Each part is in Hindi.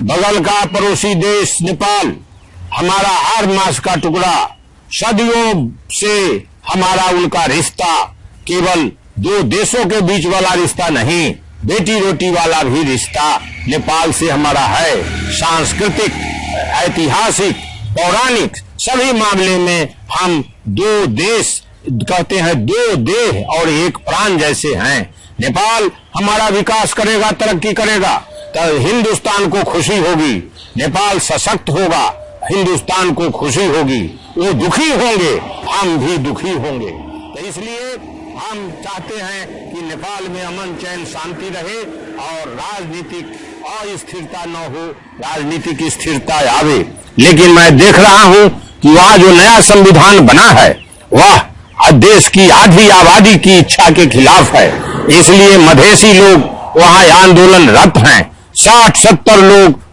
बगल का पड़ोसी देश नेपाल हमारा 8 मास का टुकड़ा, सदियों से हमारा उनका रिश्ता केवल 2 देशों के बीच वाला रिश्ता नहीं, बेटी रोटी वाला भी रिश्ता नेपाल से हमारा है। सांस्कृतिक, ऐतिहासिक, पौराणिक सभी मामले में हम 2 देश कहते हैं, 2 देह और एक प्राण जैसे हैं। नेपाल हमारा विकास करेगा, तरक्की करेगा तो हिंदुस्तान को खुशी होगी। नेपाल सशक्त होगा, हिंदुस्तान को खुशी होगी। वो दुखी होंगे, हम भी दुखी होंगे। तो इसलिए हम चाहते हैं कि नेपाल में अमन चैन शांति रहे और राजनीतिक अस्थिरता न हो, राजनीतिक स्थिरता आवे। लेकिन मैं देख रहा हूं कि वहां जो नया संविधान बना है वह देश की आधी आबादी की इच्छा के खिलाफ है। इसलिए मधेसी लोग वहां आंदोलनरत हैं। 60-70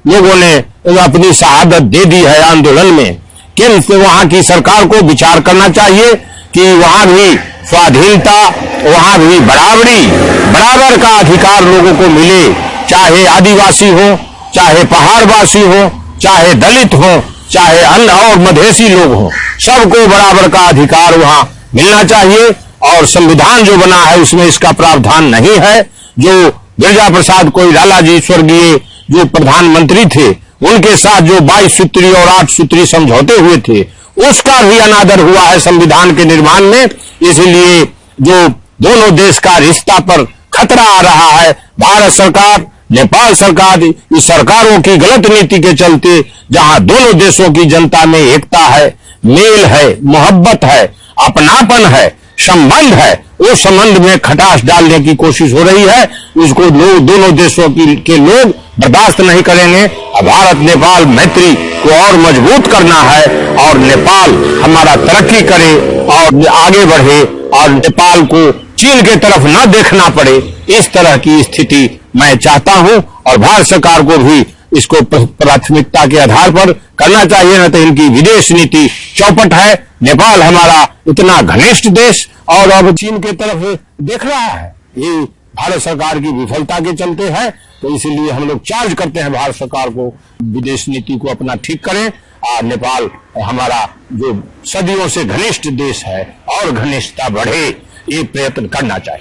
लोगों ने अपनी शहादत दे दी है आंदोलन में। किंतु वहां की सरकार को विचार करना चाहिए कि वहां भी स्वाधीनता, वहां भी बराबर का अधिकार लोगों को मिले, चाहे आदिवासी हो, चाहे पहाड़वासी हो, चाहे दलित हो, चाहे अन्य और मधेसी लोग हो, सबको बराबर का अधिकार वहां मिलना चाहिए। और संविधान जो बना है उसमें इसका प्रावधान नहीं है। जो गिरिजा प्रसाद कोइराला जी स्वर्गीय जो प्रधानमंत्री थे, उनके साथ जो 22 सूत्री और 8 सूत्री समझौते हुए थे, उसका भी अनादर हुआ है संविधान के निर्माण में। इसलिए जो दोनों देश का रिश्ता पर खतरा आ रहा है, भारत सरकार, नेपाल सरकार, इस सरकारों की गलत नीति के चलते जहां दोनों देशों की जनता में एकता है, मेल है, मोहब्बत है, अपनापन है, संबंध है, वो संबंध में खटास डालने की कोशिश हो रही है। उसको दोनों देशों के लोग बर्दाश्त नहीं करेंगे। भारत नेपाल मैत्री को और मजबूत करना है और नेपाल हमारा तरक्की करे और आगे बढ़े और नेपाल को चीन के तरफ न देखना पड़े, इस तरह की स्थिति मैं चाहता हूं। और भारत सरकार को भी इसको प्राथमिकता के आधार पर करना चाहिए, न तो इनकी विदेश नीति चौपट है। नेपाल हमारा इतना घनिष्ठ देश और अब चीन के तरफ देख रहा है, ये भारत सरकार की विफलता के चलते है। तो इसीलिए हम लोग चार्ज करते हैं भारत सरकार को, विदेश नीति को अपना ठीक करें और नेपाल हमारा जो सदियों से घनिष्ठ देश है और घनिष्ठता बढ़े, ये प्रयत्न करना चाहिए।